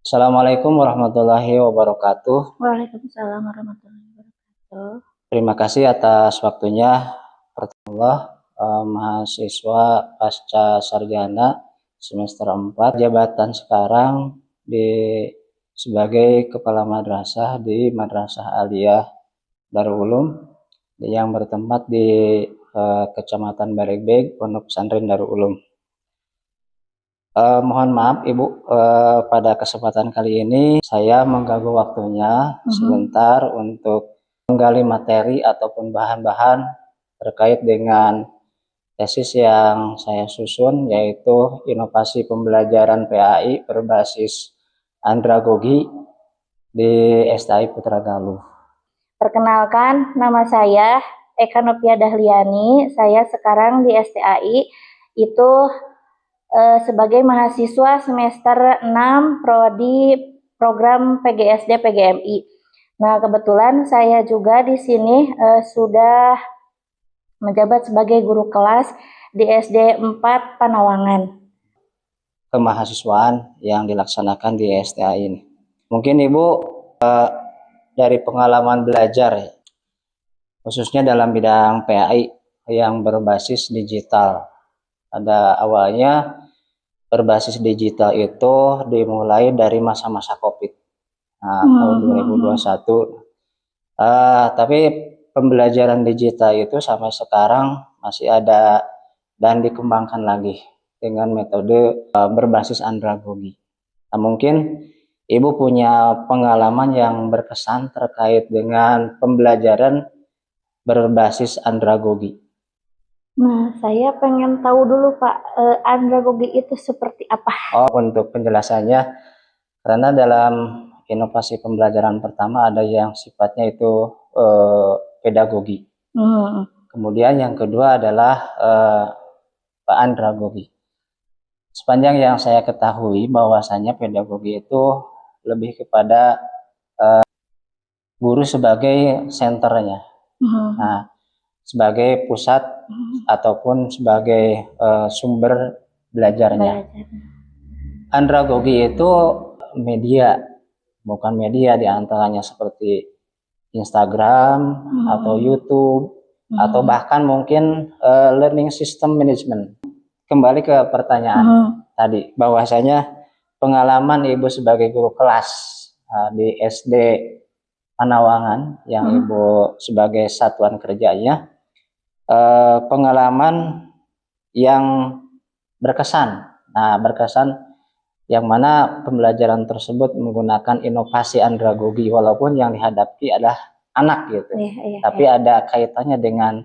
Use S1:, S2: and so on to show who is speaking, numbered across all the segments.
S1: Assalamualaikum warahmatullahi wabarakatuh.
S2: Waalaikumsalam warahmatullahi wabarakatuh.
S1: Terima kasih atas waktunya. Pertama, mahasiswa pasca sarjana semester 4, jabatan sekarang sebagai kepala madrasah di Madrasah Aliyah Darul Ulum yang bertempat di Kecamatan Baregbeg, Pondok Pesantren Darul Ulum. Mohon maaf Ibu, pada kesempatan kali ini saya mengganggu waktunya sebentar untuk menggali materi ataupun bahan-bahan terkait dengan tesis yang saya susun, yaitu inovasi pembelajaran PAI berbasis andragogi di STI Putra Galuh.
S2: Perkenalkan, nama saya Eka Nopia Dahliani. Saya sekarang di STAI itu sebagai mahasiswa semester 6 prodi program PGSD PGMI. Nah, kebetulan saya juga di sini sudah menjabat sebagai guru kelas di SD 4 Panawangan.
S1: Kemahasiswaan yang dilaksanakan di STAI ini. Mungkin Ibu dari pengalaman belajar, khususnya dalam bidang PAI yang berbasis digital. Pada awalnya berbasis digital itu dimulai dari masa-masa COVID, tahun 2021. Tapi pembelajaran digital itu sampai sekarang masih ada dan dikembangkan lagi dengan metode berbasis andragogi. Nah, mungkin Ibu punya pengalaman yang berkesan terkait dengan pembelajaran berbasis andragogi.
S2: Nah, saya pengen tahu dulu Pak, andragogi itu seperti apa?
S1: Untuk penjelasannya, karena dalam inovasi pembelajaran pertama ada yang sifatnya itu pedagogi. Kemudian yang kedua adalah andragogi. Sepanjang yang saya ketahui bahwasanya pedagogi itu lebih kepada guru sebagai senternya. Nah, sebagai pusat ataupun sebagai sumber belajarnya. Andragogi itu media, bukan media diantaranya seperti Instagram atau YouTube atau bahkan mungkin learning system management. Kembali ke pertanyaan tadi, bahwasanya pengalaman Ibu sebagai guru kelas di SD Panawangan yang Ibu sebagai satuan kerjanya, pengalaman yang berkesan. Nah, berkesan yang mana pembelajaran tersebut menggunakan inovasi andragogi, walaupun yang dihadapi adalah anak gitu, tapi ada kaitannya dengan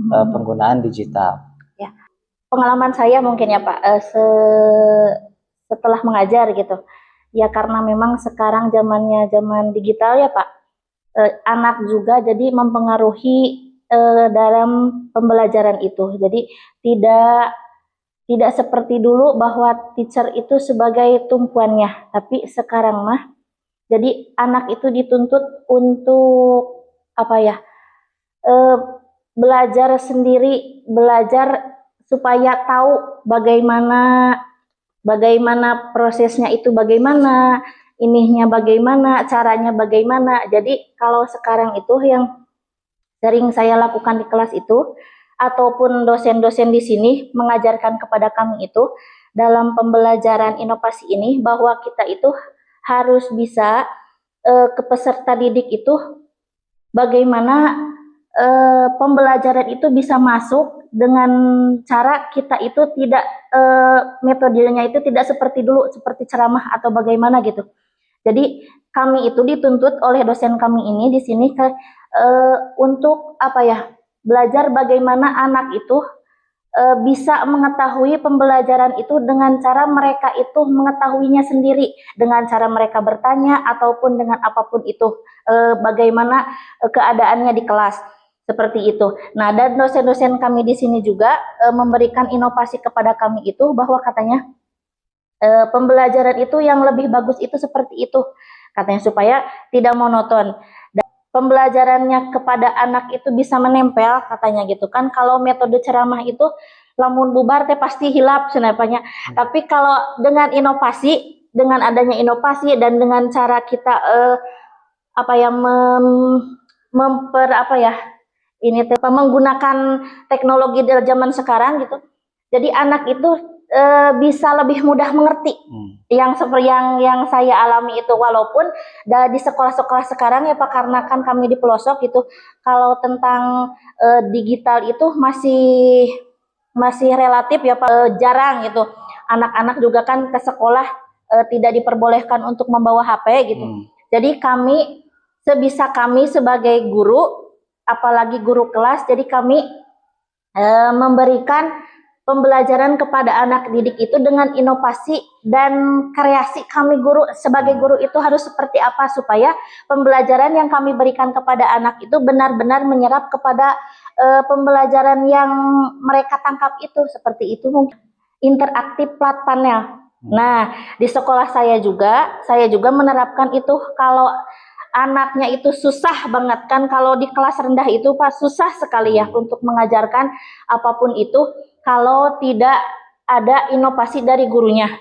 S1: penggunaan digital.
S2: Pengalaman saya mungkin ya Pak, setelah mengajar gitu, ya karena memang sekarang zamannya zaman digital ya Pak, anak juga jadi mempengaruhi dalam pembelajaran itu. Jadi tidak seperti dulu bahwa teacher itu sebagai tumpuannya, tapi sekarang mah jadi anak itu dituntut untuk apa ya, belajar sendiri, belajar supaya tahu bagaimana prosesnya itu, bagaimana inihnya, bagaimana caranya, bagaimana. Jadi kalau sekarang itu yang sering saya lakukan di kelas itu, ataupun dosen-dosen di sini mengajarkan kepada kami itu dalam pembelajaran inovasi ini, bahwa kita itu harus bisa ke peserta didik itu bagaimana pembelajaran itu bisa masuk dengan cara kita itu tidak metodenya itu tidak seperti dulu, seperti ceramah atau bagaimana gitu. Jadi kami itu dituntut oleh dosen kami ini di sini untuk apa ya, belajar bagaimana anak itu bisa mengetahui pembelajaran itu dengan cara mereka itu mengetahuinya sendiri, dengan cara mereka bertanya ataupun dengan apapun itu, bagaimana keadaannya di kelas. Seperti itu. Nah, dan dosen-dosen kami di sini juga memberikan inovasi kepada kami itu, bahwa katanya pembelajaran itu yang lebih bagus itu seperti itu, katanya, supaya tidak monoton. Dan pembelajarannya kepada anak itu bisa menempel, katanya gitu kan. Kalau metode ceramah itu lamun bubar teh pasti hilap senapanya. Tapi kalau dengan inovasi dengan adanya inovasi dan dengan cara kita apa ya menggunakan teknologi dari zaman sekarang gitu. Jadi anak itu bisa lebih mudah mengerti yang seperti yang saya alami itu, walaupun di sekolah-sekolah sekarang ya Pak, karena kan kami di pelosok gitu, kalau tentang digital itu masih relatif ya Pak, jarang gitu. Anak-anak juga kan ke sekolah tidak diperbolehkan untuk membawa HP gitu. Jadi sebisa kami sebagai guru, apalagi guru kelas, jadi kami memberikan pembelajaran kepada anak didik itu dengan inovasi dan kreasi kami guru sebagai guru itu harus seperti apa supaya pembelajaran yang kami berikan kepada anak itu benar-benar menyerap kepada pembelajaran yang mereka tangkap itu, seperti itu mungkin interaktif plat panel. Nah, di sekolah saya juga menerapkan itu. Kalau anaknya itu susah banget kan, kalau di kelas rendah itu Pak susah sekali ya untuk mengajarkan apapun itu kalau tidak ada inovasi dari gurunya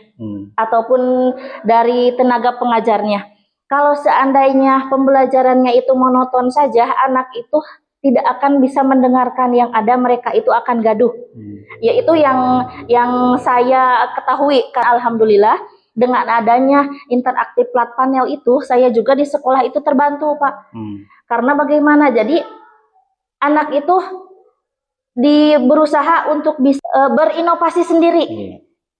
S2: ataupun dari tenaga pengajarnya. Kalau seandainya pembelajarannya itu monoton saja, anak itu tidak akan bisa mendengarkan, yang ada mereka itu akan gaduh. Yaitu yang saya ketahui kan, alhamdulillah dengan adanya interaktif plat panel itu, saya juga di sekolah itu terbantu Pak. Karena bagaimana, jadi anak itu berusaha untuk bisa berinovasi sendiri,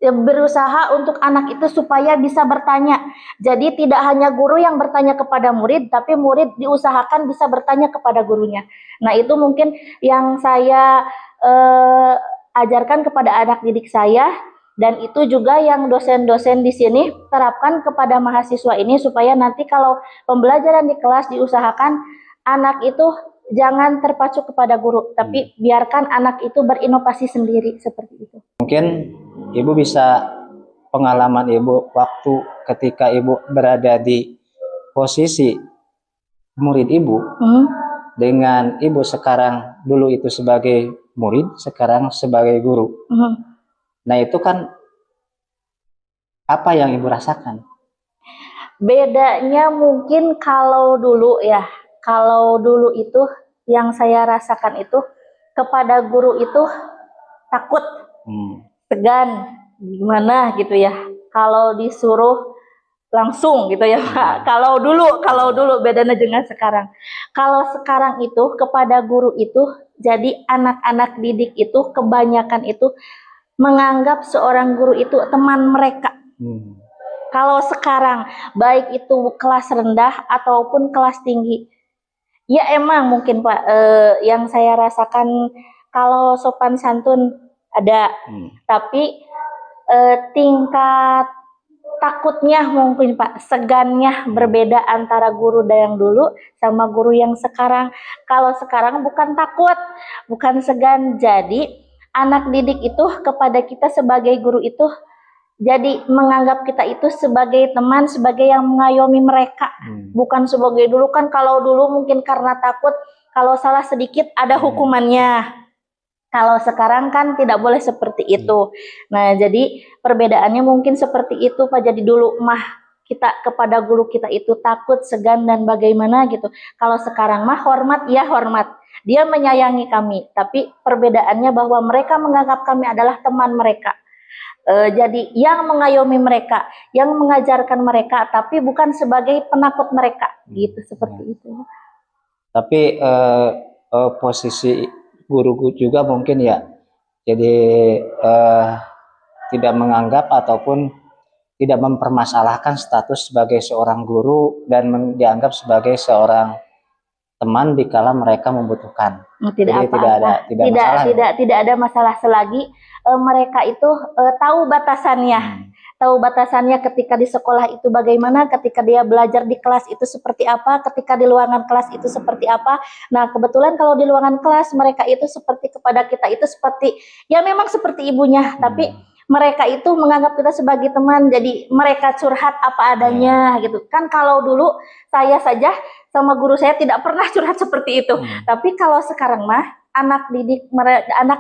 S2: berusaha untuk anak itu supaya bisa bertanya. Jadi tidak hanya guru yang bertanya kepada murid, tapi murid diusahakan bisa bertanya kepada gurunya. Nah itu mungkin yang saya ajarkan kepada anak didik saya, dan itu juga yang dosen-dosen di sini terapkan kepada mahasiswa ini, supaya nanti kalau pembelajaran di kelas diusahakan anak itu jangan terpacu kepada guru, tapi biarkan anak itu berinovasi sendiri, seperti itu.
S1: Mungkin Ibu bisa pengalaman Ibu waktu ketika Ibu berada di posisi murid Ibu dengan Ibu sekarang, dulu itu sebagai murid, sekarang sebagai guru. Nah itu kan apa yang Ibu rasakan?
S2: Bedanya mungkin kalau dulu itu yang saya rasakan itu kepada guru itu takut, segan, gimana gitu ya. Kalau disuruh langsung gitu ya Pak. Kalau dulu bedanya dengan sekarang. Kalau sekarang itu kepada guru itu, jadi anak-anak didik itu kebanyakan itu menganggap seorang guru itu teman mereka. Kalau sekarang baik itu kelas rendah ataupun kelas tinggi, ya emang mungkin Pak, yang saya rasakan kalau sopan santun ada, tapi tingkat takutnya mungkin Pak, segannya berbeda antara guru yang dulu sama guru yang sekarang. Kalau sekarang bukan takut, bukan segan, jadi anak didik itu kepada kita sebagai guru itu jadi menganggap kita itu sebagai teman, sebagai yang mengayomi mereka, bukan sebagai dulu kan. Kalau dulu mungkin karena takut, kalau salah sedikit ada hukumannya. Kalau sekarang kan tidak boleh seperti itu. Nah, jadi perbedaannya mungkin seperti itu Pak. Jadi dulu kita kepada guru kita itu takut, segan, dan bagaimana gitu. Kalau sekarang hormat, ya hormat. Dia menyayangi kami, tapi perbedaannya bahwa mereka menganggap kami adalah teman mereka. Jadi yang mengayomi mereka, yang mengajarkan mereka, tapi bukan sebagai penakut mereka, gitu, seperti itu.
S1: Tapi posisi guru juga mungkin ya, jadi tidak menganggap ataupun tidak mempermasalahkan status sebagai seorang guru dan dianggap sebagai seorang teman dikala mereka membutuhkan.
S2: Tidak ada masalah selagi mereka itu tahu batasannya. Tahu batasannya ketika di sekolah itu bagaimana, ketika dia belajar di kelas itu seperti apa, ketika di ruangan kelas itu seperti apa. Nah, kebetulan kalau di ruangan kelas mereka itu seperti kepada kita itu seperti, ya memang seperti ibunya, tapi mereka itu menganggap kita sebagai teman, jadi mereka curhat apa adanya gitu. Kan kalau dulu saya saja sama guru saya tidak pernah curhat seperti itu. Tapi kalau sekarang anak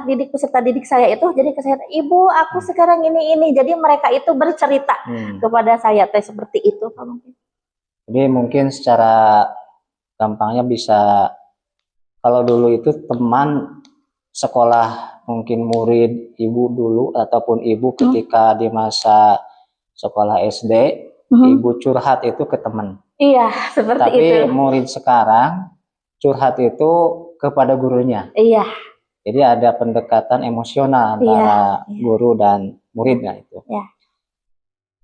S2: didik peserta didik saya itu jadi ke saya, ibu aku sekarang ini, jadi mereka itu bercerita kepada saya teh seperti itu Pak.
S1: Jadi mungkin secara gampangnya bisa, kalau dulu itu teman sekolah, mungkin murid ibu dulu ataupun ibu ketika di masa sekolah SD, ibu curhat itu ke teman.
S2: Iya, seperti
S1: Tapi
S2: itu.
S1: murid sekarang curhat itu kepada gurunya.
S2: Iya.
S1: Jadi ada pendekatan emosional antara guru dan muridnya itu.
S2: Iya.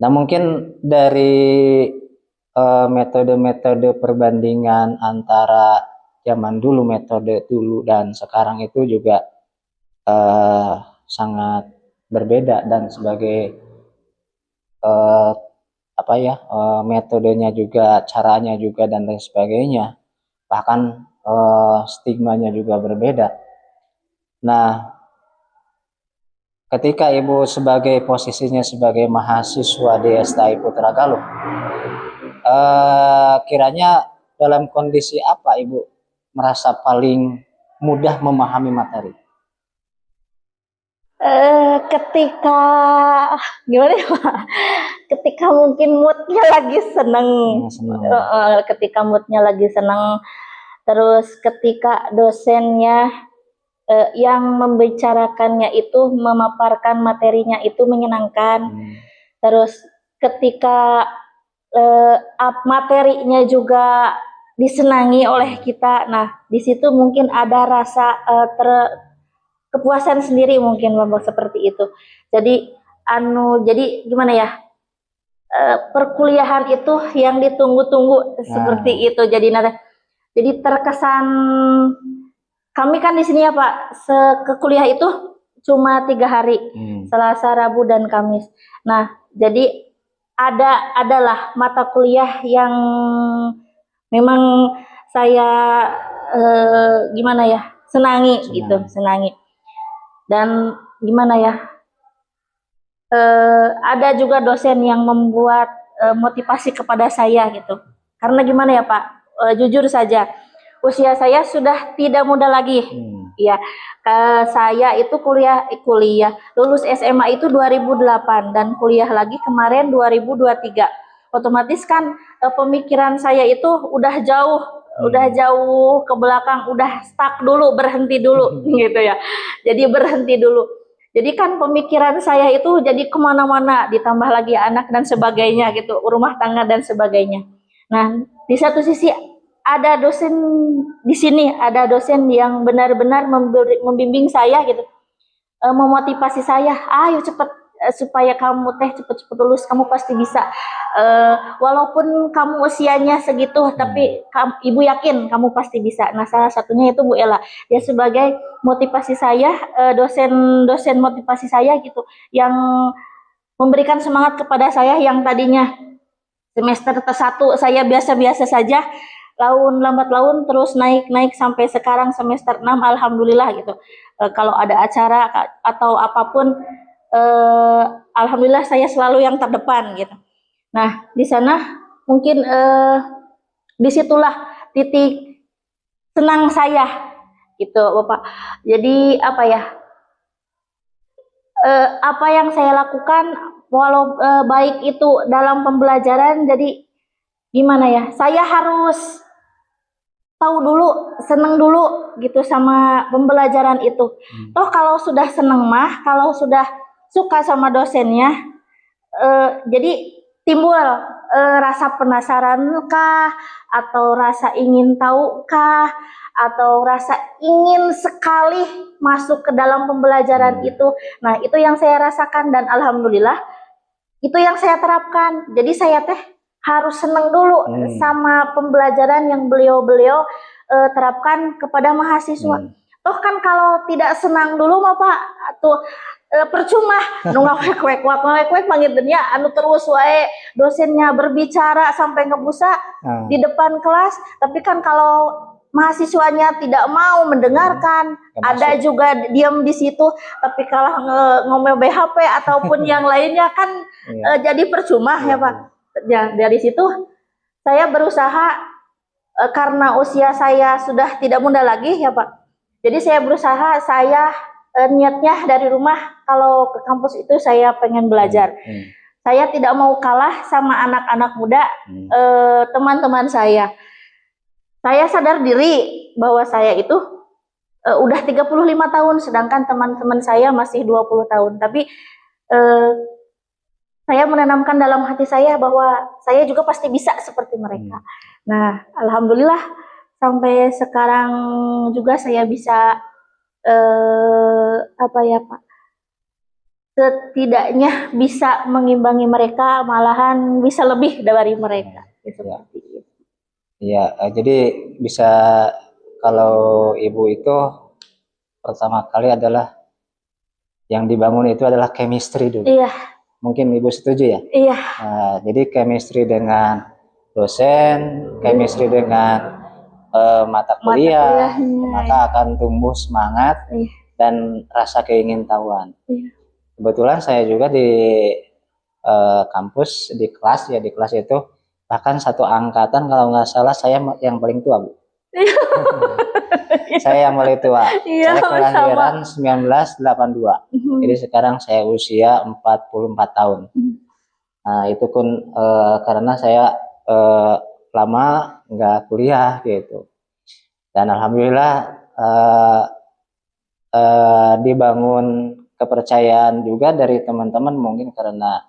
S1: Nah, mungkin dari metode-metode perbandingan antara zaman dulu, metode dulu dan sekarang itu juga sangat berbeda, dan sebagai metodenya juga, caranya juga, dan lain sebagainya, bahkan stigmanya juga berbeda. Nah, ketika ibu sebagai posisinya sebagai mahasiswa di STI Putra Galuh, kiranya dalam kondisi apa ibu merasa paling mudah memahami materi?
S2: Ketika gimana ya Pak? Ketika mungkin moodnya lagi seneng. Ketika moodnya lagi seneng, terus ketika dosennya yang membicarakannya itu memaparkan materinya itu menyenangkan, terus ketika materinya juga disenangi oleh kita, nah di situ mungkin ada rasa kepuasan sendiri mungkin Bapak, seperti itu. Jadi jadi gimana ya, perkuliahan itu yang ditunggu-tunggu seperti itu. Jadi terkesan kami kan di sini ya Pak, ke kuliah itu cuma 3 hari, Selasa, Rabu, dan Kamis. Nah, jadi adalah mata kuliah yang memang saya gimana ya, senangi. Gitu, senangi. Dan gimana ya, ada juga dosen yang membuat motivasi kepada saya gitu. Karena gimana ya Pak, jujur saja, usia saya sudah tidak muda lagi. Ya, saya itu kuliah lulus SMA itu 2008 dan kuliah lagi kemarin 2023. Otomatis kan pemikiran saya itu udah jauh ke belakang, udah stuck dulu, berhenti dulu gitu ya. Jadi berhenti dulu. Jadi kan pemikiran saya itu jadi kemana-mana, ditambah lagi anak dan sebagainya gitu, rumah tangga dan sebagainya. Nah, di satu sisi ada dosen di sini, ada dosen yang benar-benar membimbing saya gitu, memotivasi saya, ayo cepet supaya kamu cepet lulus, kamu pasti bisa. Walaupun kamu usianya segitu, tapi ibu yakin kamu pasti bisa. Nah, salah satunya itu Bu Ella, dia sebagai motivasi saya, dosen motivasi saya gitu, yang memberikan semangat kepada saya yang tadinya semester ke-1 saya biasa-biasa saja, lambat laun terus naik sampai sekarang semester 6, alhamdulillah gitu. Kalau ada acara atau apapun, alhamdulillah saya selalu yang terdepan gitu. Nah, di sana mungkin disitulah titik senang saya gitu Bapak. Jadi apa ya, apa yang saya lakukan, walau baik itu dalam pembelajaran, jadi gimana ya, saya harus tahu dulu, seneng dulu gitu sama pembelajaran itu. Toh kalau sudah seneng mah, kalau sudah suka sama dosennya, jadi timbul rasa penasaran kah, atau rasa ingin tahu kah, atau rasa ingin sekali masuk ke dalam pembelajaran itu. Nah, itu yang saya rasakan dan alhamdulillah itu yang saya terapkan. Jadi saya harus senang dulu sama pembelajaran yang beliau terapkan kepada mahasiswa. Toh kan kalau tidak senang dulu mah Pak, tuh percuma nunggu wek panggilnya anu terus wae dosennya berbicara sampai ngebusa di depan kelas, tapi kan kalau mahasiswanya tidak mau mendengarkan, ada juga diam di situ, tapi kalah ngomel BHP ataupun yang lainnya kan jadi percuma ya Pak. Ya, dari situ saya berusaha, karena usia saya sudah tidak muda lagi ya Pak. Jadi saya berusaha, niatnya dari rumah kalau ke kampus itu saya pengen belajar. Saya tidak mau kalah sama anak-anak muda, teman-teman saya. Saya sadar diri bahwa saya itu udah 35 tahun, sedangkan teman-teman saya masih 20 tahun. Tapi saya menanamkan dalam hati saya bahwa saya juga pasti bisa seperti mereka. Nah, alhamdulillah sampai sekarang juga saya bisa apa ya Pak? Setidaknya bisa mengimbangi mereka, malahan bisa lebih dari mereka. Seperti itu.
S1: Iya, jadi bisa kalau ibu itu pertama kali adalah yang dibangun itu adalah chemistry dulu.
S2: Iya.
S1: Mungkin ibu setuju ya?
S2: Iya.
S1: Jadi chemistry dengan dosen, chemistry dengan mata kuliah, maka akan tumbuh semangat dan rasa keingintahuan. Kebetulan saya juga di kampus, di kelas itu bahkan satu angkatan kalau nggak salah saya yang paling tua, Bu. Saya yang paling tua. Saya kelahiran 1982. Jadi sekarang saya usia 44 tahun. Nah, itu pun karena saya lama nggak kuliah gitu. Dan alhamdulillah dibangun kepercayaan juga dari teman-teman, mungkin karena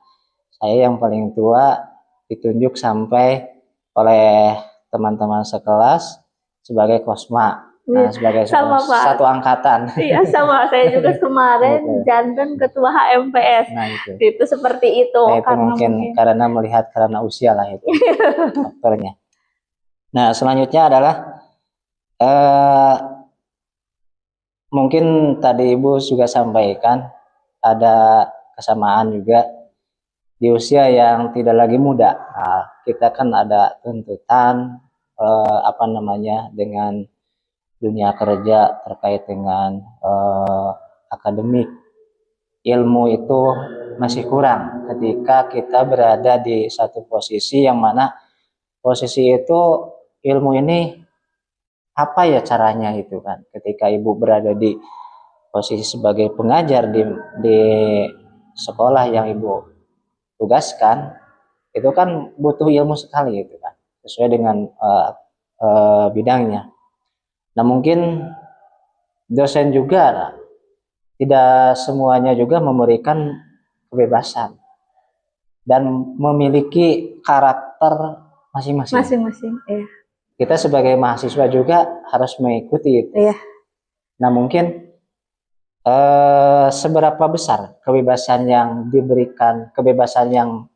S1: saya yang paling tua ditunjuk sampai oleh teman-teman sekelas sebagai kosma. Nah, sebagai satu angkatan.
S2: Iya, sama saya juga kemarin jantan ketua HMPS.
S1: Nah,
S2: itu seperti itu.
S1: Nah, itu mungkin karena melihat karena usia lah itu faktornya. Nah, selanjutnya adalah mungkin tadi Ibu juga sampaikan ada kesamaan juga di usia yang tidak lagi muda. Nah, kita kan ada tuntutan dengan dunia kerja terkait dengan akademik. Ilmu itu masih kurang ketika kita berada di satu posisi yang mana posisi itu ilmu ini apa ya caranya itu kan. Ketika Ibu berada di posisi sebagai pengajar di sekolah yang Ibu tugaskan, itu kan butuh ilmu sekali itu kan, sesuai dengan bidangnya. Nah, mungkin dosen juga tidak semuanya juga memberikan kebebasan dan memiliki karakter masing-masing.
S2: Iya.
S1: Kita sebagai mahasiswa juga harus mengikuti itu.
S2: Iya.
S1: Nah, mungkin seberapa besar kebebasan yang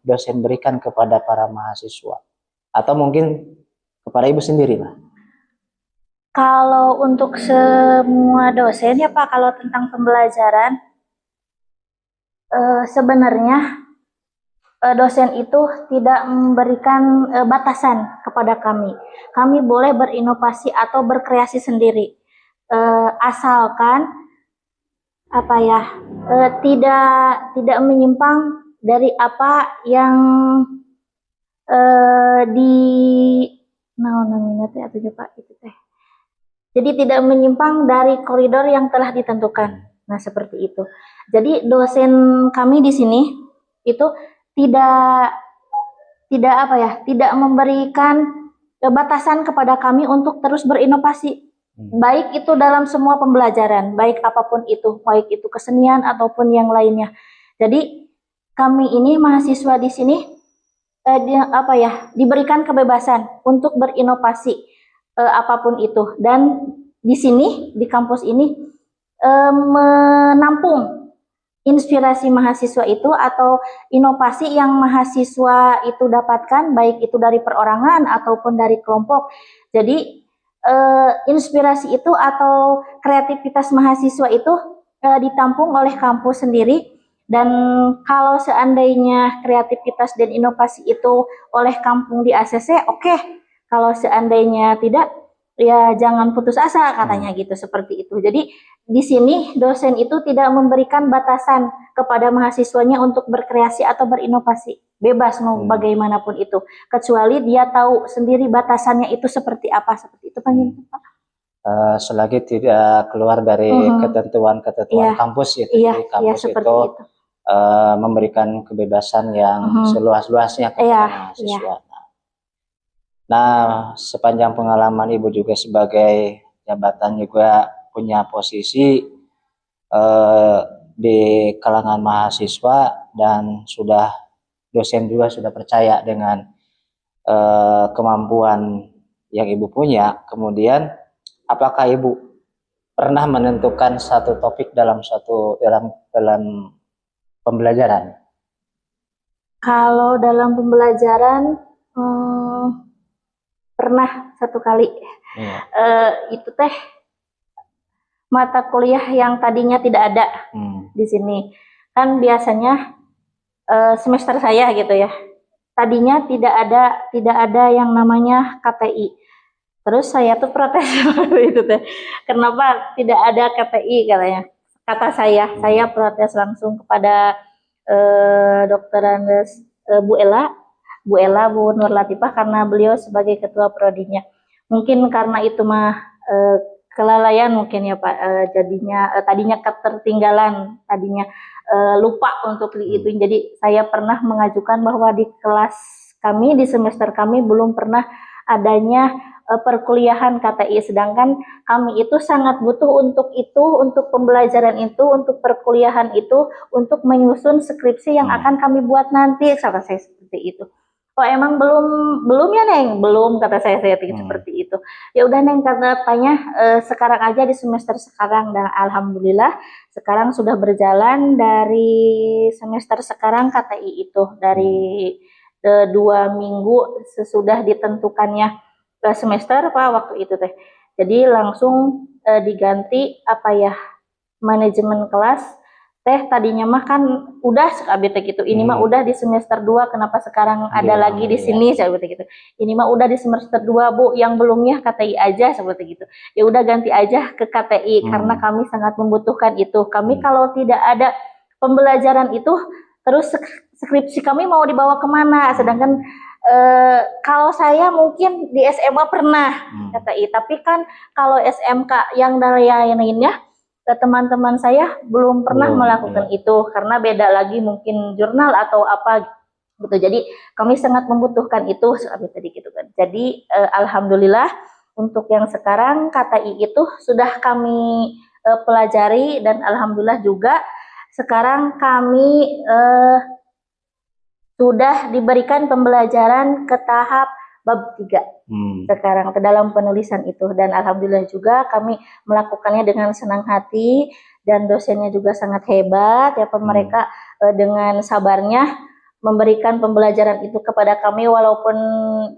S1: dosen berikan kepada para mahasiswa, atau mungkin kepada Ibu sendiri, Pak?
S2: Kalau untuk semua dosen ya Pak, kalau tentang pembelajaran sebenarnya dosen itu tidak memberikan batasan kepada kami. Kami boleh berinovasi atau berkreasi sendiri, asalkan tidak menyimpang dari apa yang jadi tidak menyimpang dari koridor yang telah ditentukan. Nah, seperti itu. Jadi dosen kami di sini itu tidak memberikan batasan kepada kami untuk terus berinovasi. Baik itu dalam semua pembelajaran, baik apapun itu, baik itu kesenian ataupun yang lainnya. Jadi kami ini mahasiswa di sini diberikan kebebasan untuk berinovasi apapun itu. Dan di sini di kampus ini menampung inspirasi mahasiswa itu atau inovasi yang mahasiswa itu dapatkan, baik itu dari perorangan ataupun dari kelompok. Jadi inspirasi itu atau kreativitas mahasiswa itu ditampung oleh kampus sendiri. Dan kalau seandainya kreativitas dan inovasi itu oleh kampung di ACC, oke. Kalau seandainya tidak, ya jangan putus asa katanya gitu, seperti itu. Jadi di sini dosen itu tidak memberikan batasan kepada mahasiswanya untuk berkreasi atau berinovasi. Bebas mau bagaimanapun itu, kecuali dia tahu sendiri batasannya itu seperti apa, seperti itu Pak.
S1: selagi tidak keluar dari ketentuan-ketentuan
S2: Iya,
S1: kampus gitu.
S2: iya,
S1: Jadi
S2: iya
S1: kampus
S2: seperti
S1: itu
S2: itu.
S1: memberikan kebebasan yang seluas-luasnya
S2: Iya,
S1: kepada
S2: iya.
S1: mahasiswa. Nah, sepanjang pengalaman Ibu juga sebagai jabatan juga punya posisi di kalangan mahasiswa dan sudah dosen juga sudah percaya dengan kemampuan yang Ibu punya. Kemudian, apakah Ibu pernah menentukan satu topik dalam dalam pembelajaran?
S2: Kalau dalam pembelajaran pernah satu kali.
S1: Iya.
S2: Itu teh mata kuliah yang tadinya tidak ada di sini. Kan biasanya semester saya gitu ya. Tadinya tidak ada yang namanya KTI. Terus saya tuh protes itu teh. Kenapa tidak ada KTI katanya? Kata saya protes langsung kepada Dokter Andes, Bu Ella, Bu Nur Latifah, karena beliau sebagai ketua prodinya. Mungkin karena itu mah kelalaian mungkin ya Pak, jadinya tadinya ketertinggalan, tadinya lupa untuk itu. Jadi saya pernah mengajukan bahwa di kelas kami, di semester kami belum pernah adanya perkuliahan KTI, sedangkan kami itu sangat butuh untuk itu, untuk pembelajaran itu, untuk perkuliahan itu, untuk menyusun skripsi yang akan kami buat nanti, kata saya seperti itu. Oh emang belum ya Neng, belum, kata saya seperti itu. Ya udah Neng, katanya sekarang aja di semester sekarang, dan alhamdulillah sekarang sudah berjalan dari semester sekarang KTI itu dari 2 minggu sesudah ditentukannya semester Pak waktu itu teh. Jadi langsung diganti apa ya, manajemen kelas teh. Tadinya mah kan udah sekabit gitu. Ini mah udah di semester 2, kenapa sekarang ada lagi di sini seperti gitu. Ini mah udah di semester 2 Bu, yang belumnya KTI aja seperti gitu. Ya udah ganti aja ke KTI karena kami sangat membutuhkan itu. Kami kalau tidak ada pembelajaran itu, terus skripsi kami mau dibawa kemana? Sedangkan kalau saya mungkin di SMA pernah KTI, tapi kan kalau SMK yang dari lainnya, teman-teman saya belum pernah melakukan itu karena beda lagi mungkin jurnal atau apa gitu. Jadi kami sangat membutuhkan itu seperti tadi gitu kan. Jadi alhamdulillah untuk yang sekarang KTI itu sudah kami pelajari, dan alhamdulillah juga sekarang kami sudah diberikan pembelajaran ke tahap bab 3 sekarang ke dalam penulisan itu, dan alhamdulillah juga kami melakukannya dengan senang hati, dan dosennya juga sangat hebat ya Pak. Mereka dengan sabarnya memberikan pembelajaran itu kepada kami, walaupun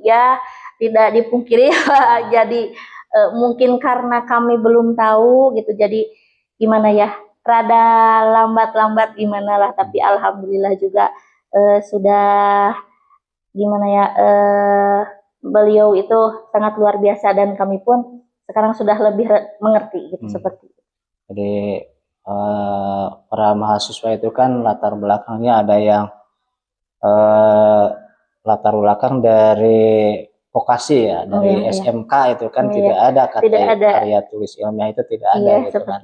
S2: ya tidak dipungkiri jadi mungkin karena kami belum tahu gitu, jadi gimana ya, rada lambat-lambat gimana lah, tapi alhamdulillah juga sudah gimana ya, beliau itu sangat luar biasa, dan kami pun sekarang sudah lebih mengerti gitu seperti itu.
S1: Jadi para mahasiswa itu kan latar belakangnya ada yang latar belakang dari vokasi ya, dari SMK itu kan tidak ada karya tulis ilmiah, itu tidak ada gitu kan.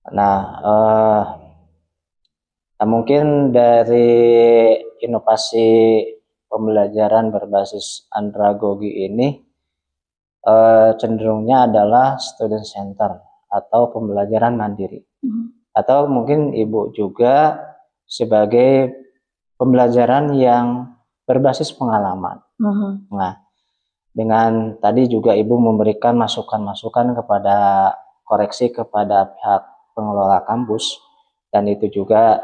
S1: Nah, mungkin dari inovasi pembelajaran berbasis andragogi ini cenderungnya adalah student center atau pembelajaran mandiri. Atau mungkin Ibu juga sebagai pembelajaran yang berbasis pengalaman. Nah, dengan tadi juga Ibu memberikan masukan-masukan kepada koreksi kepada pihak pengelola kampus, dan itu juga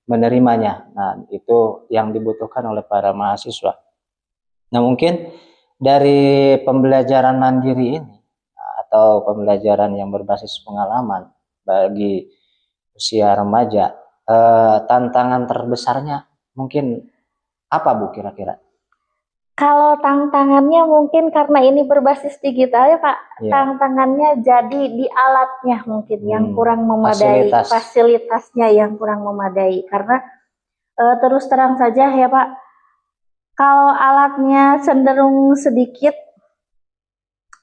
S1: menerimanya. Nah, itu yang dibutuhkan oleh para mahasiswa. Nah, mungkin dari pembelajaran mandiri ini atau pembelajaran yang berbasis pengalaman bagi usia remaja, tantangan terbesarnya mungkin apa Bu kira-kira?
S2: Kalau tantangannya mungkin karena ini berbasis digital ya Pak, tantangannya jadi di alatnya mungkin yang kurang memadai, fasilitasnya yang kurang memadai, karena terus terang saja ya Pak, kalau alatnya cenderung sedikit,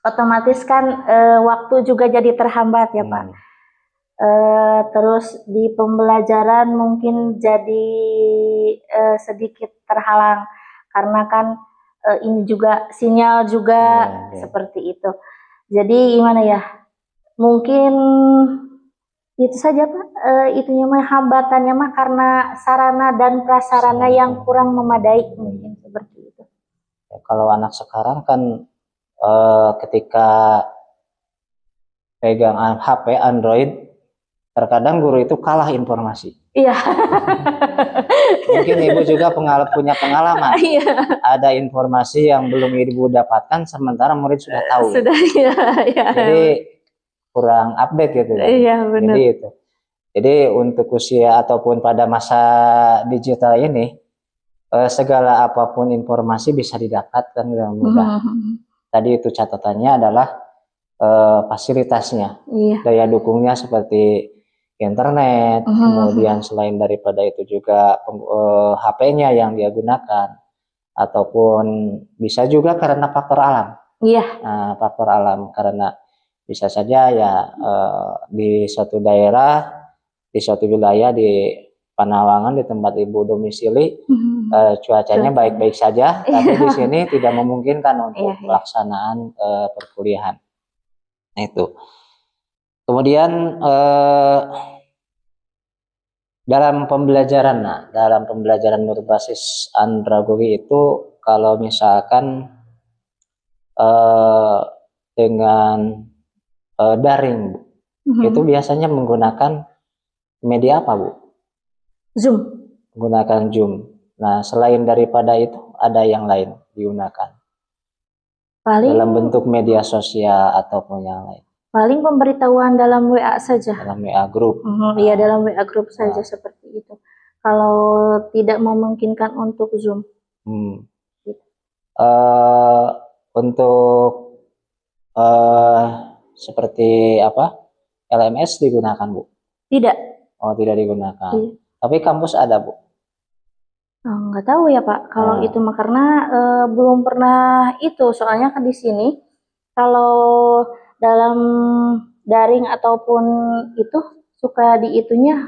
S2: otomatis kan waktu juga jadi terhambat ya Pak. Terus di pembelajaran mungkin jadi sedikit terhalang karena kan ini juga sinyal juga seperti itu. Jadi gimana ya? Mungkin itu saja Pak. Itunya mah hambatannya mah karena sarana dan prasarana yang kurang memadai mungkin seperti itu.
S1: Kalau anak sekarang kan ketika pegang HP Android, terkadang guru itu kalah informasi.
S2: Iya.
S1: Mungkin Ibu juga punya pengalaman.
S2: Iya.
S1: Ada informasi yang belum Ibu dapatkan, sementara murid sudah tahu.
S2: Sudah, ya.
S1: Jadi kurang update gitu kan.
S2: Iya, benar.
S1: Jadi itu. Jadi untuk usia ataupun pada masa digital ini, segala apapun informasi bisa didapatkan dengan mudah. Tadi itu catatannya adalah fasilitasnya, daya dukungnya seperti internet, kemudian selain daripada itu juga HP-nya yang dia gunakan, ataupun bisa juga karena faktor alam. Nah, faktor alam karena bisa saja ya di suatu daerah, di suatu wilayah, di Panawangan, di tempat Ibu domisili, cuacanya baik-baik saja, tapi di sini tidak memungkinkan untuk pelaksanaan perkuliahan. Nah, itu. Kemudian dalam pembelajaran berbasis andragogi itu, kalau misalkan dengan daring, itu biasanya menggunakan media apa, Bu?
S2: Zoom.
S1: Menggunakan Zoom. Nah, selain daripada itu, ada yang lain digunakan? Paling dalam bentuk media sosial ataupun yang lain?
S2: Paling pemberitahuan dalam WA saja.
S1: Dalam WA group?
S2: Iya, dalam WA group saja seperti itu. Kalau tidak memungkinkan untuk Zoom.
S1: Untuk seperti apa? LMS digunakan, Bu?
S2: Tidak.
S1: Oh, tidak digunakan. Tapi kampus ada, Bu?
S2: Nggak tahu ya Pak. Kalau itu mah karena belum pernah itu. Soalnya kan di sini kalau dalam daring ataupun itu suka di itunya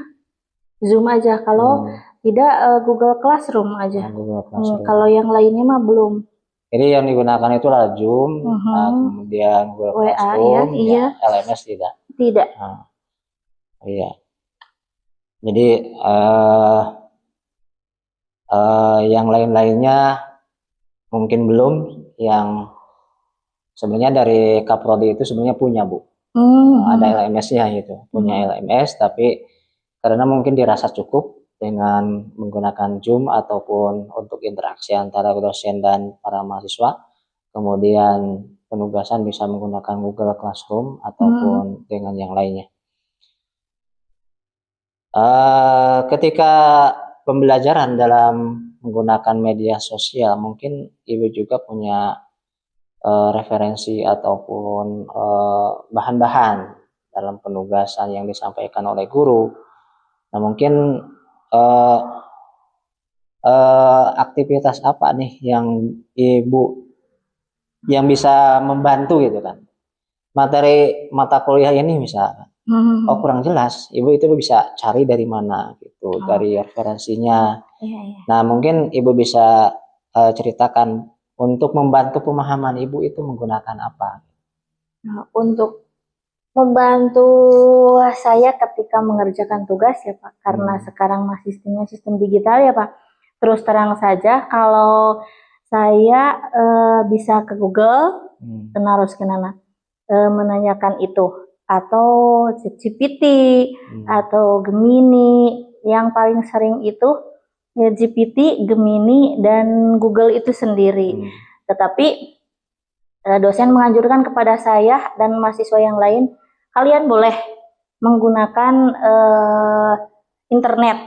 S2: Zoom aja. Kalau tidak Google Classroom aja.
S1: Google Classroom.
S2: Kalau yang lainnya mah belum.
S1: Jadi yang digunakan itu adalah Zoom, kemudian Google Classroom, LMS tidak?
S2: Tidak.
S1: Iya. Jadi yang lain-lainnya mungkin belum. Yang sebenarnya dari Kaprodi itu sebenarnya punya, Bu. Ada LMS-nya gitu, punya LMS, tapi karena mungkin dirasa cukup dengan menggunakan Zoom ataupun untuk interaksi antara dosen dan para mahasiswa, kemudian penugasan bisa menggunakan Google Classroom ataupun dengan yang lainnya. Ketika pembelajaran dalam menggunakan media sosial, mungkin Ibu juga punya referensi ataupun bahan-bahan dalam penugasan yang disampaikan oleh guru. Nah, mungkin aktivitas apa nih yang Ibu yang bisa membantu gitu kan? Materi mata kuliah ini misalkan, oh kurang jelas, Ibu itu bisa cari dari mana gitu, dari referensinya. Nah, mungkin Ibu bisa ceritakan untuk membantu pemahaman Ibu itu menggunakan apa?
S2: Nah, untuk membantu saya ketika mengerjakan tugas ya Pak, karena sekarang masih sistem digital ya Pak. Terus terang saja kalau saya bisa ke Google, harus ke mana? Menanyakan itu, atau ChatGPT atau Gemini. Yang paling sering itu GPT, Gemini, dan Google itu sendiri. Tetapi dosen menganjurkan kepada saya dan mahasiswa yang lain, kalian boleh menggunakan internet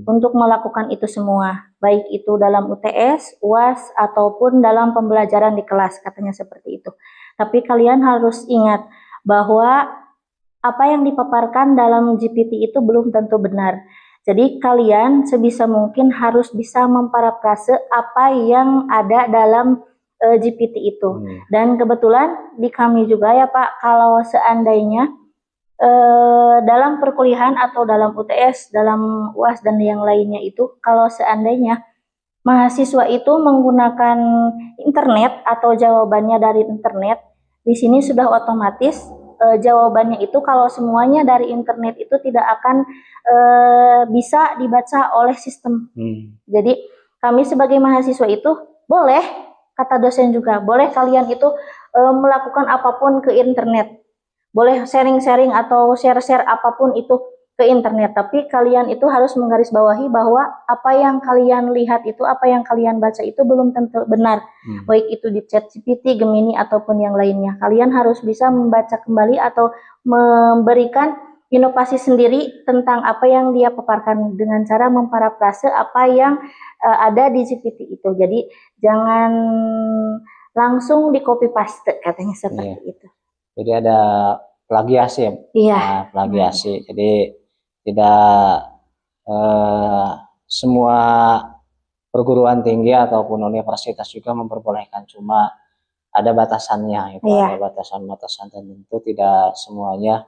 S2: untuk melakukan itu semua, baik itu dalam UTS, UAS, ataupun dalam pembelajaran di kelas, katanya seperti itu. Tapi kalian harus ingat bahwa apa yang dipaparkan dalam GPT itu belum tentu benar. Jadi kalian sebisa mungkin harus bisa memparafrase apa yang ada dalam GPT itu. Dan kebetulan di kami juga ya Pak, kalau seandainya dalam perkuliahan atau dalam UTS, dalam UAS dan yang lainnya itu, kalau seandainya mahasiswa itu menggunakan internet atau jawabannya dari internet, di sini sudah otomatis jawabannya itu kalau semuanya dari internet itu tidak akan bisa dibaca oleh sistem. Jadi kami sebagai mahasiswa itu boleh, kata dosen juga, boleh kalian itu melakukan apapun ke internet. Boleh sharing-sharing atau share-share apapun itu ke internet, tapi kalian itu harus menggarisbawahi bahwa apa yang kalian lihat itu, apa yang kalian baca itu belum tentu benar. Baik itu di ChatGPT, Gemini ataupun yang lainnya. Kalian harus bisa membaca kembali atau memberikan inovasi sendiri tentang apa yang dia paparkan dengan cara memparafrase apa yang ada di GPT itu. Jadi jangan langsung di copy paste, katanya seperti itu.
S1: Jadi ada plagiasi ya?
S2: Iya.
S1: Nah, plagiasi. Jadi tidak semua perguruan tinggi ataupun universitas juga memperbolehkan, cuma ada batasannya. Itu ada batasan-batasan tertentu, tidak semuanya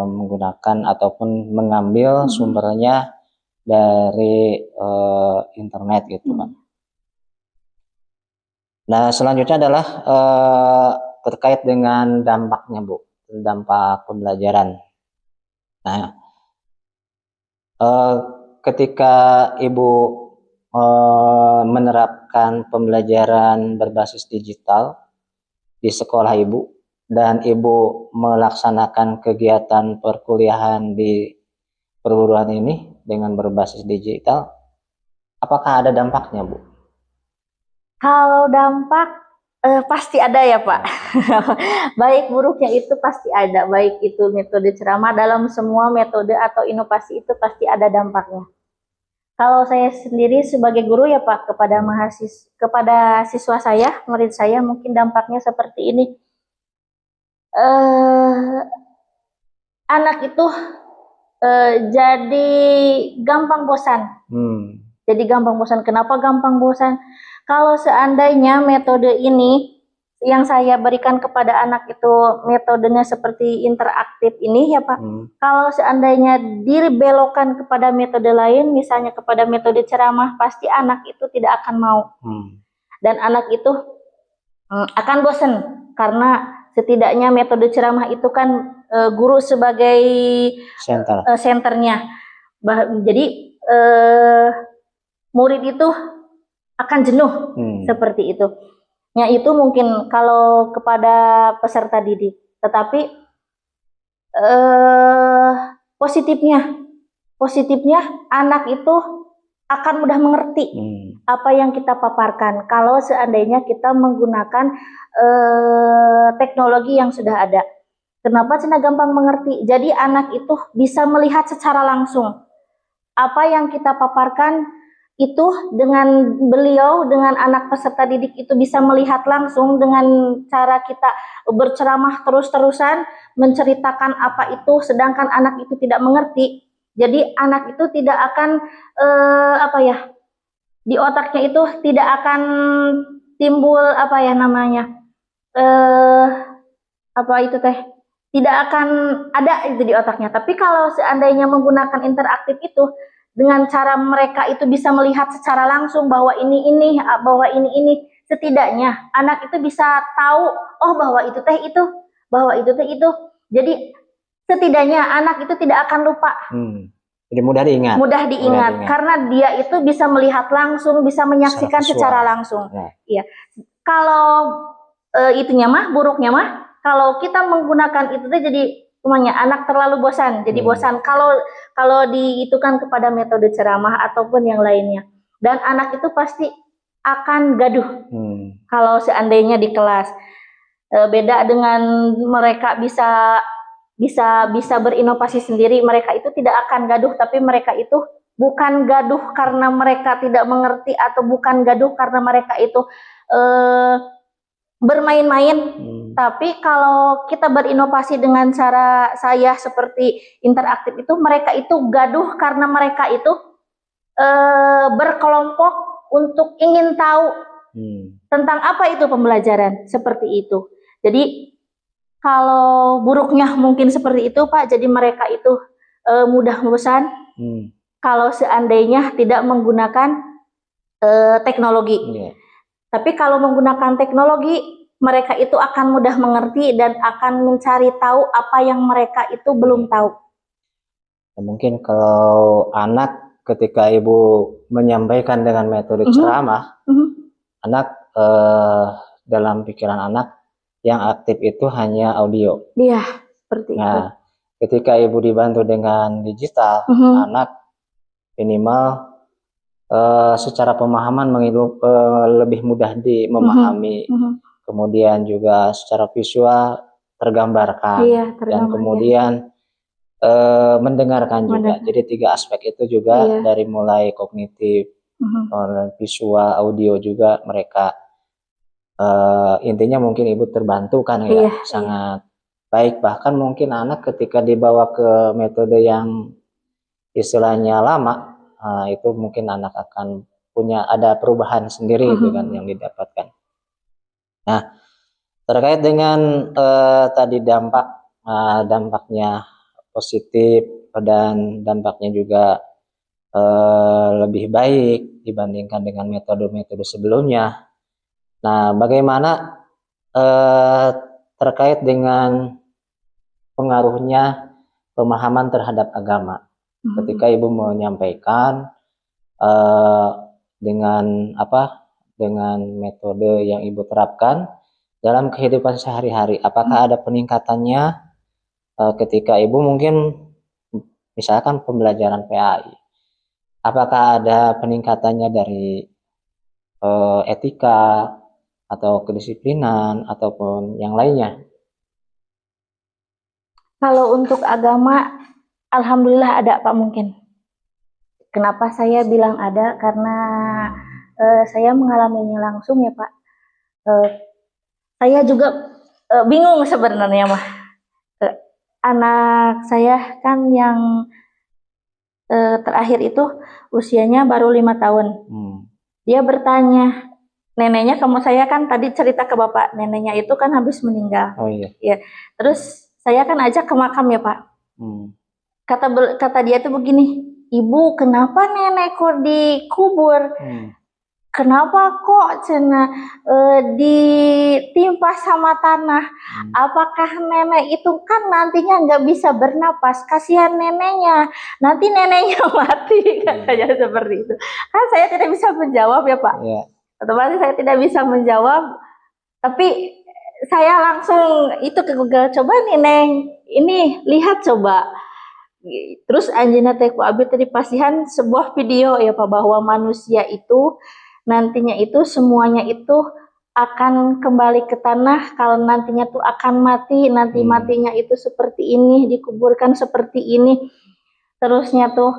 S1: menggunakan ataupun mengambil sumbernya dari internet gitu kan. Nah, selanjutnya adalah terkait dengan dampaknya Bu, dampak pembelajaran. Nah, ketika Ibu menerapkan pembelajaran berbasis digital di sekolah Ibu dan Ibu melaksanakan kegiatan perkuliahan di perguruan ini dengan berbasis digital, apakah ada dampaknya Bu?
S2: Kalau dampak pasti ada ya Pak. Baik buruknya itu pasti ada, baik itu metode ceramah, dalam semua metode atau inovasi itu pasti ada dampaknya. Kalau saya sendiri sebagai guru ya Pak, kepada siswa saya, murid saya, mungkin dampaknya seperti ini. Anak itu jadi gampang bosan. Jadi gampang bosan. Kenapa gampang bosan? Kalau seandainya metode ini yang saya berikan kepada anak itu metodenya seperti interaktif ini ya Pak. Kalau seandainya dibelokkan kepada metode lain, misalnya kepada metode ceramah, pasti anak itu tidak akan mau. Dan anak itu akan bosan, karena setidaknya metode ceramah itu kan guru sebagai senternya. Jadi murid itu akan jenuh seperti itu. Ya, itu mungkin kalau kepada peserta didik. Tetapi positifnya anak itu akan mudah mengerti apa yang kita paparkan kalau seandainya kita menggunakan teknologi yang sudah ada. Kenapa Cina gampang mengerti? Jadi anak itu bisa melihat secara langsung apa yang kita paparkan itu, dengan beliau, dengan anak peserta didik itu bisa melihat langsung dengan cara kita berceramah terus-terusan menceritakan apa itu, sedangkan anak itu tidak mengerti. Jadi anak itu tidak akan di otaknya itu tidak akan timbul tidak akan ada itu di otaknya. Tapi kalau seandainya menggunakan interaktif itu, dengan cara mereka itu bisa melihat secara langsung bahwa ini, setidaknya anak itu bisa tahu, oh bahwa itu teh itu, bahwa itu teh itu. Jadi setidaknya anak itu tidak akan lupa.
S1: Jadi mudah diingat.
S2: Karena dia itu bisa melihat langsung, bisa menyaksikan secara langsung. Iya. Kalau itunya mah, buruknya mah, kalau kita menggunakan itu teh jadi anak terlalu bosan, jadi bosan kalau diitukan kepada metode ceramah ataupun yang lainnya. Dan anak itu pasti akan gaduh kalau seandainya di kelas. Beda dengan mereka bisa berinovasi sendiri, mereka itu tidak akan gaduh, tapi mereka itu bukan gaduh karena mereka tidak mengerti atau bukan gaduh karena mereka itu bermain-main. Tapi kalau kita berinovasi dengan cara saya seperti interaktif itu, mereka itu gaduh karena mereka itu berkelompok untuk ingin tahu Tentang apa itu pembelajaran seperti itu. Jadi kalau buruknya mungkin seperti itu Pak, jadi mereka itu mudah bosan kalau seandainya tidak menggunakan teknologi. Tapi kalau menggunakan teknologi, mereka itu akan mudah mengerti dan akan mencari tahu apa yang mereka itu belum tahu.
S1: Mungkin kalau anak ketika ibu menyampaikan dengan metode ceramah, anak dalam pikiran anak yang aktif itu hanya audio.
S2: Iya, seperti itu.
S1: Nah, ketika ibu dibantu dengan digital, anak minimal secara pemahaman lebih mudah memahami. Kemudian juga secara visual tergambarkan, dan kemudian mendengarkan juga. Jadi 3 aspek itu juga, dari mulai kognitif, visual, audio juga mereka intinya mungkin ibu terbantu kan ya, sangat baik. Bahkan mungkin anak ketika dibawa ke metode yang istilahnya lama, itu mungkin anak akan ada perubahan sendiri itu kan yang didapatkan. Nah, terkait dengan tadi dampaknya positif dan dampaknya juga lebih baik dibandingkan dengan metode-metode sebelumnya. Nah, bagaimana terkait dengan pengaruhnya pemahaman terhadap agama? Ketika ibu menyampaikan dengan metode yang ibu terapkan dalam kehidupan sehari-hari, apakah ada peningkatannya ketika ibu mungkin misalkan pembelajaran PAI, apakah ada peningkatannya dari etika atau kedisiplinan ataupun yang lainnya?
S2: Kalau untuk agama, alhamdulillah ada Pak mungkin. Kenapa saya bilang ada? Karena saya mengalaminya langsung ya Pak. Saya juga bingung sebenarnya mah. Anak saya kan yang terakhir itu usianya baru 5 tahun. Dia bertanya, neneknya, saya kan tadi cerita ke Bapak, neneknya itu kan habis meninggal. Ya. Terus saya kan ajak ke makam ya Pak. Kata dia tuh begini, Ibu, kenapa nenekku dikubur? Kenapa kok ditimpa sama tanah? Apakah nenek itu kan nantinya nggak bisa bernapas? Kasihan neneknya, nanti neneknya mati, katanya seperti itu. Kan saya tidak bisa menjawab ya Pak. Otomatis saya tidak bisa menjawab, tapi saya langsung itu ke Google, coba nih Neng, ini lihat coba. Terus Anjina Teku Abi tadi pasihan sebuah video ya Pak, bahwa manusia itu nantinya itu semuanya itu akan kembali ke tanah, kalau nantinya tuh akan mati, nanti matinya itu seperti ini, dikuburkan seperti ini. Terusnya tuh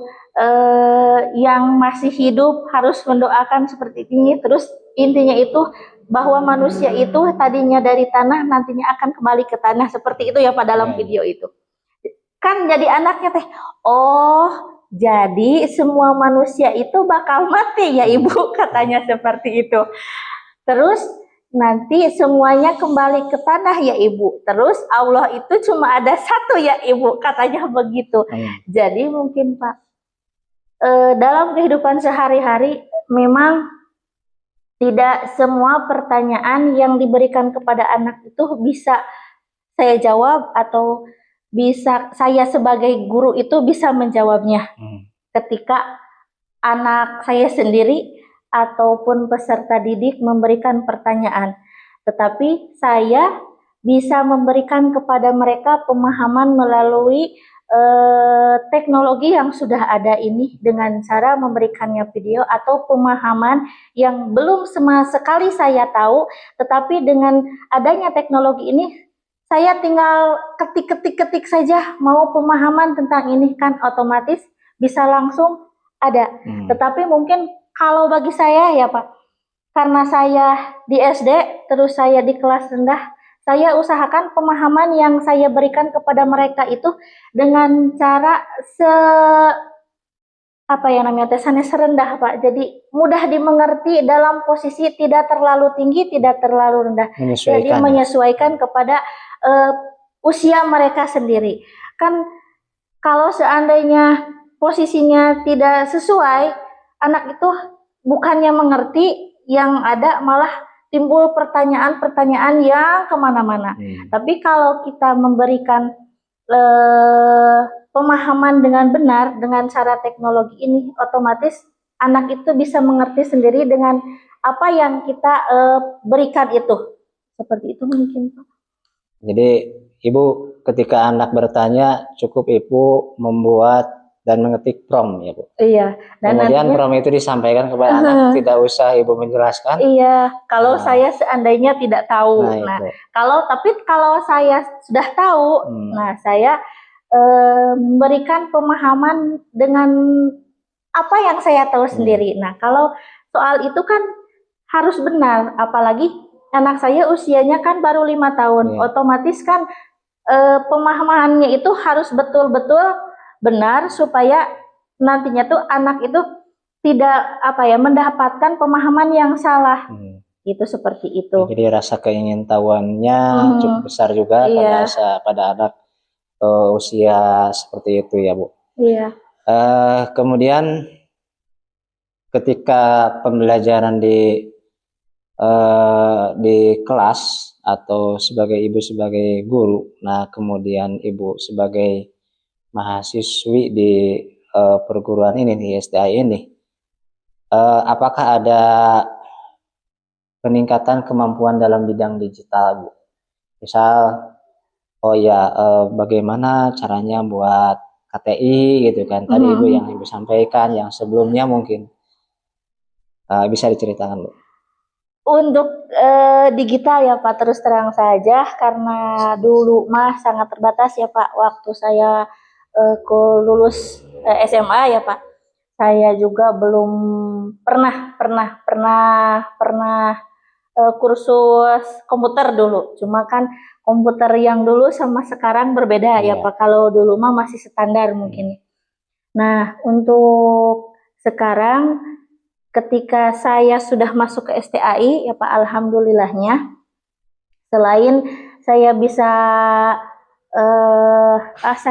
S2: yang masih hidup harus mendoakan seperti ini. Terus intinya itu bahwa manusia itu tadinya dari tanah, nantinya akan kembali ke tanah, seperti itu ya Pak dalam video itu. Kan jadi anaknya teh, oh jadi semua manusia itu bakal mati ya Ibu, katanya seperti itu. Terus nanti semuanya kembali ke tanah ya Ibu. Terus Allah itu cuma ada satu ya Ibu, katanya begitu. Jadi mungkin Pak, dalam kehidupan sehari-hari memang tidak semua pertanyaan yang diberikan kepada anak itu bisa saya jawab, atau bisa saya sebagai guru itu bisa menjawabnya. Ketika anak saya sendiri ataupun peserta didik memberikan pertanyaan, tetapi saya bisa memberikan kepada mereka pemahaman melalui teknologi yang sudah ada ini, dengan cara memberikannya video atau pemahaman yang belum sama sekali saya tahu, tetapi dengan adanya teknologi ini saya tinggal ketik saja mau pemahaman tentang ini, kan otomatis bisa langsung ada. Tetapi mungkin kalau bagi saya ya Pak, karena saya di SD terus saya di kelas rendah, saya usahakan pemahaman yang saya berikan kepada mereka itu dengan cara apa yang namanya sanes rendah Pak. Jadi mudah dimengerti dalam posisi tidak terlalu tinggi, tidak terlalu rendah. Jadi
S1: Menyesuaikan ya.
S2: menyesuaikan kepada usia mereka sendiri. Kan kalau seandainya posisinya tidak sesuai, anak itu bukannya mengerti, yang ada malah timbul pertanyaan-pertanyaan yang kemana-mana. Tapi kalau kita memberikan pemahaman dengan benar dengan cara teknologi ini, otomatis anak itu bisa mengerti sendiri dengan apa yang kita berikan itu. Seperti itu mungkin.
S1: Jadi Ibu ketika anak bertanya cukup Ibu membuat dan mengetik prompt ya Bu.
S2: Iya. Dan
S1: kemudian
S2: nantinya,
S1: prompt itu disampaikan kepada anak, tidak usah Ibu menjelaskan.
S2: Iya, kalau saya seandainya tidak tahu. Nah, kalau saya sudah tahu, nah saya memberikan pemahaman dengan apa yang saya tahu sendiri. Nah, kalau soal itu kan harus benar, apalagi anak saya usianya kan baru 5 tahun, otomatis kan pemahamannya itu harus betul-betul benar supaya nantinya tuh anak itu tidak mendapatkan pemahaman yang salah. Itu seperti itu.
S1: Jadi rasa keingintahuannya cukup besar juga pada anak usia seperti itu ya Bu.
S2: Iya.
S1: Kemudian ketika pembelajaran di kelas atau sebagai Ibu sebagai guru, nah kemudian Ibu sebagai mahasiswi di perguruan ini, di STI ini, apakah ada peningkatan kemampuan dalam bidang digital Bu? Misal bagaimana caranya buat KTI gitu kan, tadi Ibu yang Ibu sampaikan yang sebelumnya mungkin bisa diceritakan Bu.
S2: Untuk digital ya Pak, terus terang saja karena dulu mah sangat terbatas ya Pak, waktu saya lulus SMA ya Pak, saya juga belum pernah kursus komputer dulu. Cuma kan komputer yang dulu sama sekarang berbeda ya Pak. Kalau dulu mah masih standar mungkin. Nah, untuk sekarang ketika saya sudah masuk ke STAI ya Pak, alhamdulillahnya selain saya bisa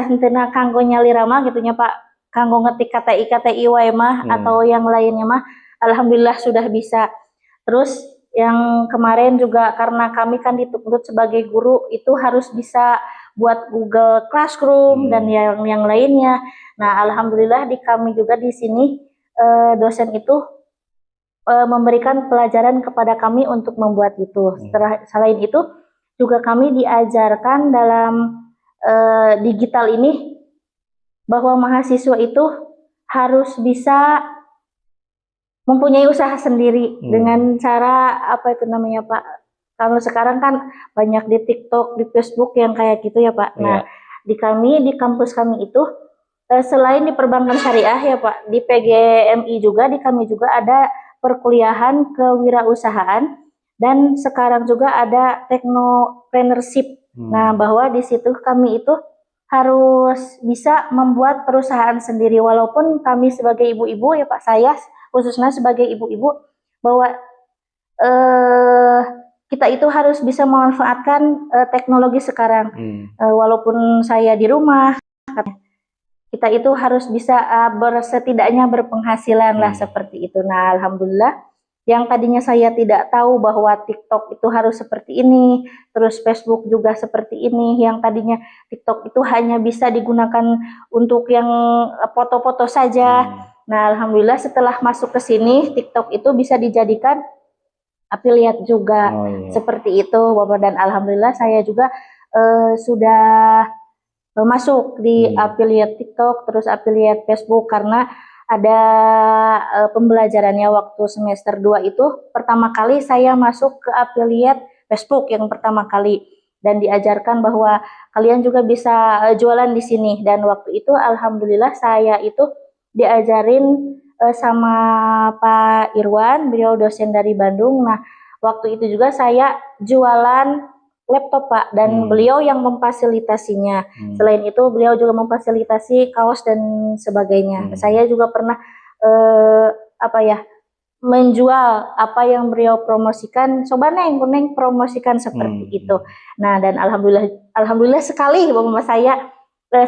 S2: henteu kanggo nyalirama gitu nya Pak, kanggo ngetik KTI wae mah atau yang lainnya mah alhamdulillah sudah bisa. Terus yang kemarin juga karena kami kan dituntut sebagai guru itu harus bisa buat Google Classroom dan yang lainnya. Nah, alhamdulillah di kami juga di sini dosen itu memberikan pelajaran kepada kami untuk membuat itu. Selain itu juga kami diajarkan dalam digital ini bahwa mahasiswa itu harus bisa mempunyai usaha sendiri dengan cara Pak. Kalau sekarang kan banyak di TikTok, di Facebook yang kayak gitu ya Pak. Nah, di kampus kami itu selain di perbankan syariah ya Pak, di PGMI juga di kami juga ada perkuliahan kewirausahaan dan sekarang juga ada technopreneurship. Nah, bahwa di situ kami itu harus bisa membuat perusahaan sendiri walaupun kami sebagai ibu-ibu ya Pak, saya khususnya sebagai ibu-ibu bahwa kita itu harus bisa memanfaatkan teknologi sekarang. Walaupun saya di rumah, kita itu harus bisa setidaknya berpenghasilan lah seperti itu. Nah, alhamdulillah yang tadinya saya tidak tahu bahwa TikTok itu harus seperti ini, terus Facebook juga seperti ini, yang tadinya TikTok itu hanya bisa digunakan untuk yang foto-foto saja. Nah, alhamdulillah setelah masuk ke sini, TikTok itu bisa dijadikan affiliate juga. Seperti itu, Bapak, dan alhamdulillah saya juga sudah masuk di affiliate TikTok, terus affiliate Facebook karena ada pembelajarannya waktu semester 2 itu pertama kali saya masuk ke affiliate Facebook yang pertama kali dan diajarkan bahwa kalian juga bisa jualan di sini, dan waktu itu alhamdulillah saya itu diajarin sama Pak Irwan, beliau dosen dari Bandung. Nah, waktu itu juga saya jualan laptop Pak, dan beliau yang memfasilitasinya. Selain itu beliau juga memfasilitasi kaos dan sebagainya. Saya juga pernah menjual apa yang beliau promosikan, coba neng promosikan seperti itu. Nah, dan alhamdulillah sekali Bapak saya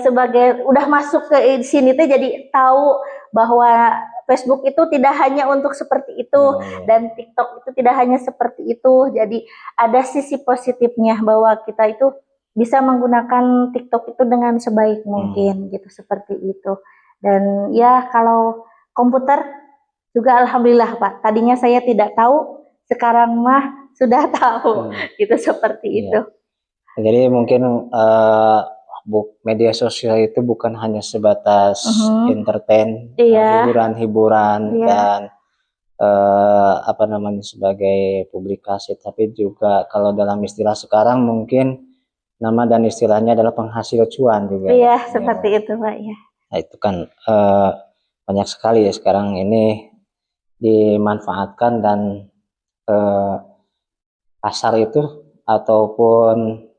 S2: sebagai udah masuk ke sini tuh jadi tahu bahwa Facebook itu tidak hanya untuk seperti itu, dan TikTok itu tidak hanya seperti itu. Jadi ada sisi positifnya bahwa kita itu bisa menggunakan TikTok itu dengan sebaik mungkin gitu, seperti itu. Dan ya kalau komputer juga alhamdulillah Pak, tadinya saya tidak tahu, sekarang mah sudah tahu, gitu seperti itu.
S1: Jadi mungkin media sosial itu bukan hanya sebatas entertain, hiburan, dan sebagai publikasi, tapi juga kalau dalam istilah sekarang mungkin nama dan istilahnya adalah penghasil cuan juga.
S2: Iya, seperti itu Pak ya.
S1: Nah, itu kan banyak sekali ya sekarang ini dimanfaatkan, dan pasar itu ataupun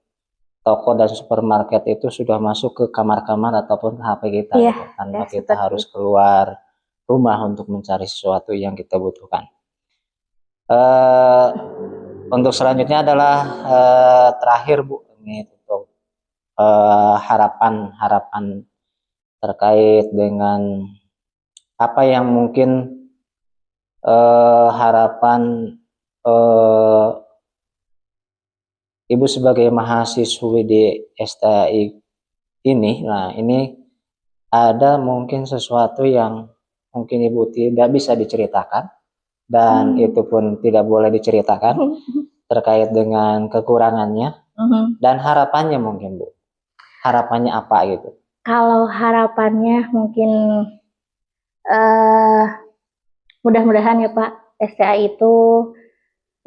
S1: toko dan supermarket itu sudah masuk ke kamar-kamar ataupun ke HP kita, tanpa kita harus keluar rumah untuk mencari sesuatu yang kita butuhkan. Untuk selanjutnya adalah terakhir Bu, ini untuk harapan terkait dengan apa yang mungkin harapan Ibu sebagai mahasiswi di STAI ini. Nah, ini ada mungkin sesuatu yang mungkin Ibu tidak bisa diceritakan, dan itu pun tidak boleh diceritakan terkait dengan kekurangannya dan harapannya mungkin Bu. Harapannya apa gitu?
S2: Kalau harapannya mungkin mudah-mudahan ya Pak, STAI itu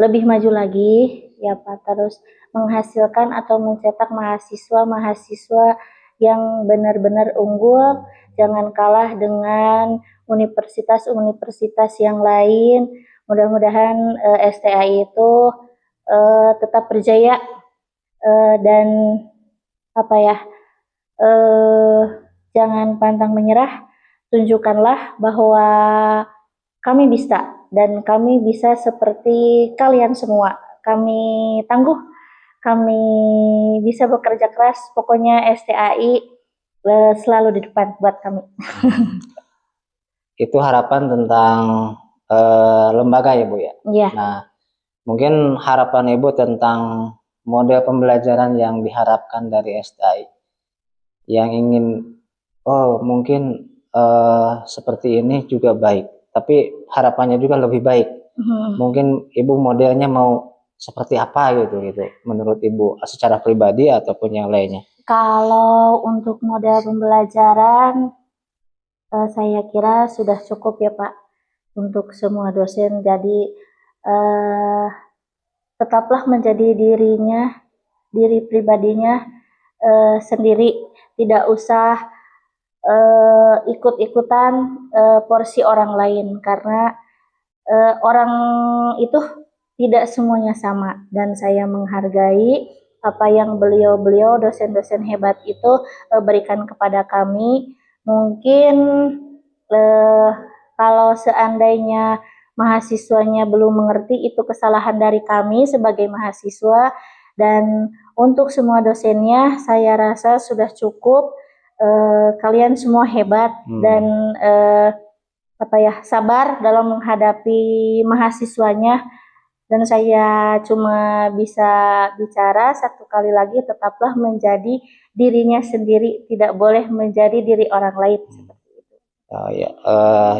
S2: lebih maju lagi ya Pak, terus menghasilkan atau mencetak mahasiswa-mahasiswa yang benar-benar unggul, jangan kalah dengan universitas-universitas yang lain. Mudah-mudahan STAI itu tetap berjaya, dan jangan pantang menyerah. Tunjukkanlah bahwa kami bisa, dan kami bisa seperti kalian semua. Kami tangguh, kami bisa bekerja keras. Pokoknya STAI selalu di depan buat kami.
S1: Itu harapan tentang lembaga ya Bu ya?
S2: Iya.
S1: Nah, mungkin harapan Ibu tentang model pembelajaran yang diharapkan dari STAI, yang ingin mungkin seperti ini juga baik, tapi harapannya juga lebih baik. Mungkin Ibu modelnya mau seperti apa gitu menurut Ibu secara pribadi ataupun yang lainnya?
S2: Kalau untuk model pembelajaran saya kira sudah cukup ya Pak untuk semua dosen. Jadi tetaplah menjadi diri pribadinya sendiri, tidak usah ikut-ikutan porsi orang lain, karena orang itu tidak semuanya sama, dan saya menghargai apa yang beliau-beliau dosen-dosen hebat itu berikan kepada kami. Mungkin kalau seandainya mahasiswanya belum mengerti, itu kesalahan dari kami sebagai mahasiswa, dan untuk semua dosennya saya rasa sudah cukup. Kalian semua hebat dan sabar dalam menghadapi mahasiswanya, dan saya cuma bisa bicara satu kali lagi, tetaplah menjadi dirinya sendiri, tidak boleh menjadi diri orang lain. Seperti itu.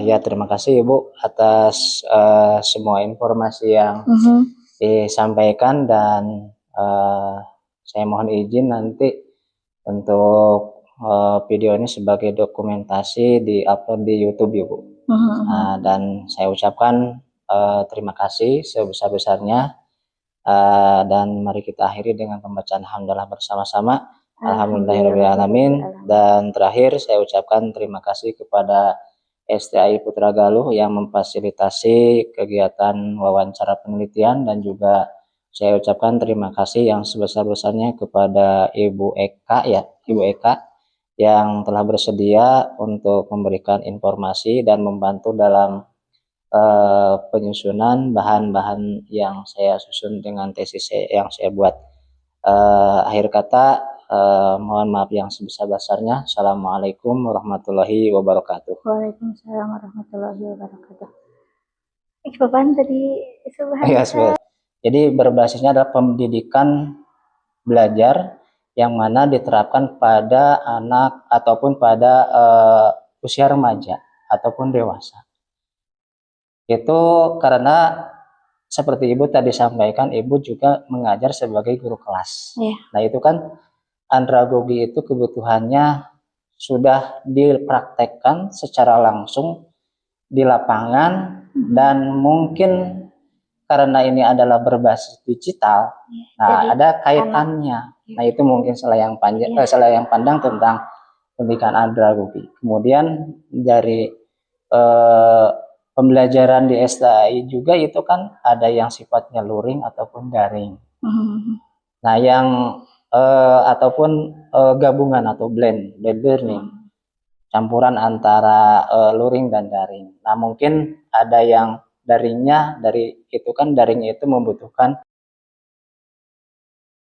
S1: Ya, terima kasih Ibu atas semua informasi yang disampaikan, dan saya mohon izin nanti untuk video ini sebagai dokumentasi di-upload di YouTube ya Bu. Dan saya ucapkan terima kasih sebesar-besarnya, dan mari kita akhiri dengan pembacaan hamdalah bersama-sama. Alhamdulillahirrahmanirrahim. Dan terakhir saya ucapkan terima kasih kepada STAI Putra Galuh yang memfasilitasi kegiatan wawancara penelitian dan juga Saya ucapkan terima kasih yang sebesar-besarnya kepada Ibu Eka ya, Ibu Eka yang telah bersedia untuk memberikan informasi dan membantu dalam penyusunan bahan-bahan yang saya susun dengan tesis yang saya buat. Akhir kata, mohon maaf yang sebesar-besarnya. Assalamualaikum warahmatullahi wabarakatuh.
S2: Waalaikumsalam warahmatullahi wabarakatuh. Bapak tadi
S1: Ya,
S2: subhanallah.
S1: jadi berbasisnya adalah pendidikan belajar yang mana diterapkan pada anak ataupun pada usia remaja ataupun dewasa. Itu karena seperti Ibu tadi sampaikan, Ibu juga mengajar sebagai guru kelas.
S2: Iya.
S1: Nah, itu kan andragogi itu kebutuhannya sudah dipraktekkan secara langsung di lapangan dan mungkin karena ini adalah berbasis digital, nah
S2: Jadi,
S1: ada kaitannya. Nah, itu mungkin salah yang pandang tentang pendidikan andragogi. Kemudian dari pembelajaran di STAI juga itu kan ada yang sifatnya luring ataupun daring. Nah, yang ataupun gabungan atau blend learning, campuran antara luring dan daring. Nah, mungkin ada yang daringnya, dari itu kan daringnya itu membutuhkan